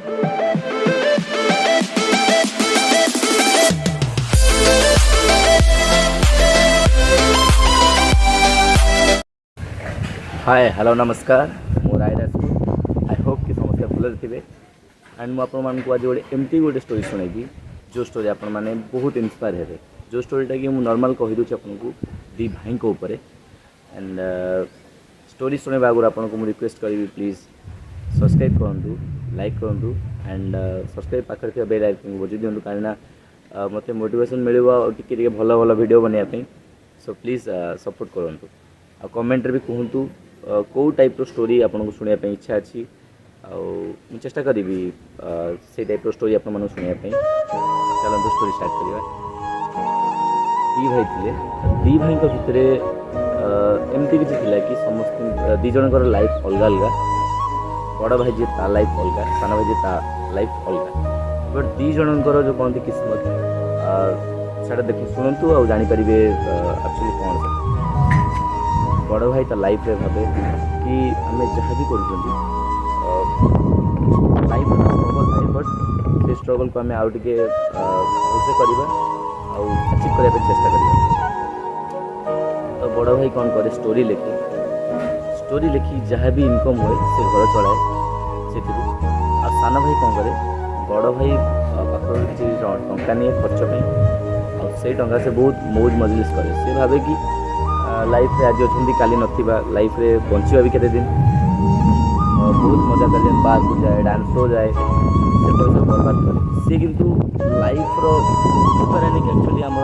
Hi hello नमस्कार मो राय Rajput I hope कि समस्या भल थे एंड मुझे आज गोटे एमती गोटे स्टोरी शुणेबी जो स्टोरी आपण मैंने बहुत इंस्पायर हे जो स्टोरीटा कि मुझे नॉर्मल कहीदे आपको दी भाई उपर एंड स्टोरी शुणा आगुरी आपको मुझे रिक्वेस्ट करी प्लीज सब्सक्राइब करूँ लाइक करूँ एंड सब्सक्राइब पाखे बेल आइकन बजाई दिंतु कहीं मत मोटिवेशन मिले टी भल भल वीडियो बनवाई सो प्लीज सपोर्ट करूँ आ कमेंट भी कहतु कौ टाइप स्टोरी आपको शुणापी इच्छा अच्छी आउ चेष्टा करी से टाइप स्टोरी आप शुणापी चलते स्टोरी स्टार्ट करवा। दी भाई थे दी भाई भितर एमती किसी थिला कि समस्त दी जनकर लाइफ अलग अलग बड़ भाई जी ता लाइफ अलग सान भाई जी ता लाइफ अलग बट दी जनकर जो कहते किस्मत से देख शुणु आ जापर एक्चुअली कौन से बड़ भाई ता लाइफ रे भावे कि आम जहाँ भी कर लाइफ स्ट्रगल थाए बट से स्ट्रगल को आम आउ टे भलसे करवा अचिव करने चेष्टा करवा। तो बड़ भाई कौन करे स्टोरी लिखी जहाँ भी इनकम हुए से घर चलाए से सान भाई कौन करे बड़ भाई पाखर किसी टंका नहीं खर्च से टंका से बहुत मौज मजलिस करे से भावे कि लाइफ रे आज अच्छी काली नथिबा लाइफ रे बंचिबा भी केते दिन बहुत मजा कर पार्क को जाए डांस हो जाए से पैसा बर्बाद करे सी किंतु लाइफ रो बुझिपारे कि एक्चुअली आम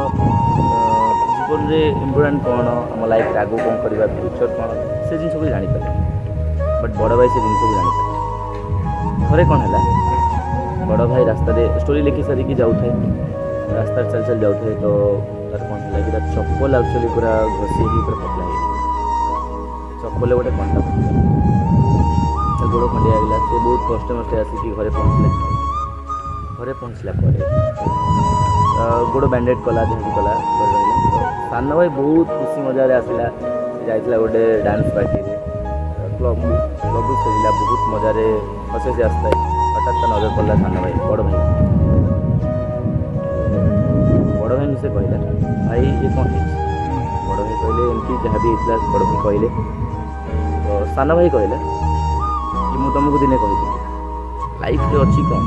जीवन रे इम्पोर्टेंट कौन आम लाइफ रे आगो कौन करबा फ्यूचर कौन से जिन को जानी पारे बट बड़ भाई से जिन को जानी पारे थरे कौन है बड़ भाई रास्ता रे स्टोरी लिखी सारिकी जाऊे रास्ता चल चल जाऊे तो तार कौन है कि चप्पल एक्चुअली पूरा घसी पूरा पतला चप्पल गोटे कंटा पड़ता गोड़ खंडिया गला से बहुत कष्ट मस्ते आसिक घरे पहुँचला गोड़ बैंडेड कला जहाँ कला सान भाई बहुत खुशी मजा आसला जाइला गोटे डांस पार्टी क्लब खेलला बहुत मजार हसे से आसता है हठात नजर पड़ा सान भाई बड़ भाई से कहला भाई ये कौन है बड़ भाई कहले एमती जहाँ भी होता बड़ भाई कहले तो सान भाई कहला कि मुझे तुमको दिने कही लाइफ रे अच्छी कौन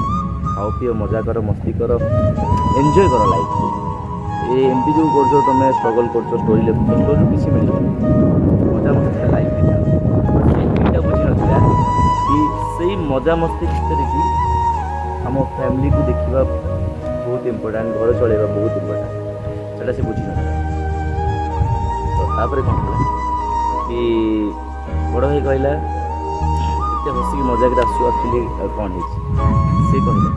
खाओ पिओ मजा कर मस्ती कर एंजॉय कर लाइफ ये एमती जो कर तुम स्ट्रगल कर स्टोरी लिख स्टोरी किसी मिल मजा मस्ती लाइफ बुझी ना कि से मजा मस्ती भितर कि आम फैमिली को देखा बहुत इम्पोर्टाट घर चलवा बहुत इम्पोर्टाट से से बुझी ना तो तापर कौन है कि बड़ भाई कहला इतने हसिक मजाक आसू एक्चुअली कौन है सी कहला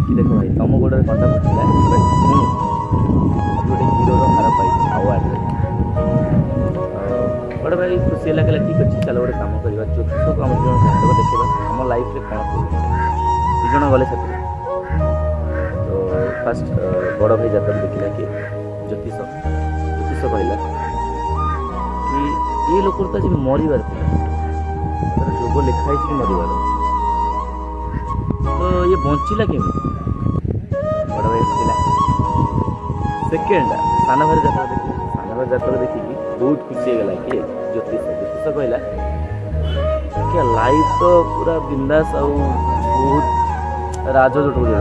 कि देख भाई तुम गोड़े कंटा पड़ता बट गोटे हिरोर हार पाई अवार्ड बड़ भाई खुशी लगे ठीक अच्छे चलो गोटे कम करवा ज्योतिष आम जो देखा आम लाइफ में कौन दुज गले साथ फास्ट बड़ भाई जातर देखला कि ज्योतिष कहला कि ये लोक तो आज मरबार तार जोग लिखाई कि मरबार तो ये बंचला केमी बड़ भाई हसिला सेकेंड सान भाई जातर देखिकी बहुत खुशी होगा कि ज्योतिष कहला क्या लाइफ तो पूरा बिंदास आ बहुत राज जो कहला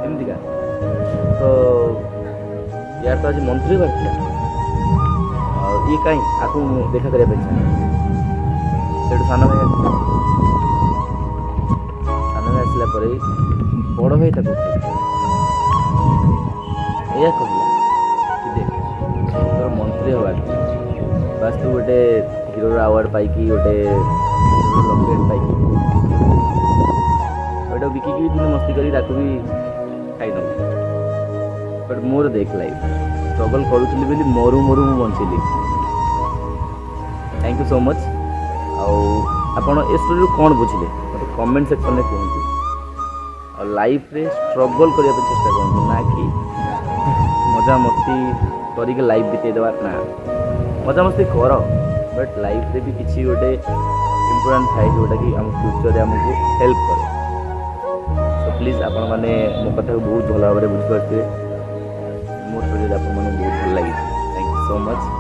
एमतीका तो यार तो आज मंत्री बाहर ये कहीं आपको देखा करने से सान भाई आसला बड़ भाई तक या कहला कि देख तोर मंत्री हवा बास तू गोटे हिरोर अवार्ड पाई गोटे लकेट पाई गोटे बिकिकी दिन मस्ती कर भी खाई न बट मोर देख लाइफ स्ट्रगल करूली बोली मरु मरु मु बंचली थैंक यू सो मच आपण ए स्टोरी कौन बुझिले मतलब कमेंट सेक्शन में कहतु और लाइफ रे स्ट्रगल करने चेष्टा करूँ ना कि मजा मस्ती करके लाइफ बीते देवा ना मजा मस्ती कर बट लाइफ रे भी किसी गोटे इम्पोर्टेंट थाए जोटा कि आम फ्यूचर आमको हेल्प करे प्लीज आपण मैंने मो कथा को बहुत भल भाव में बुझीपारे मो स्टोरी आपको बहुत भल लगी। Thank you so much.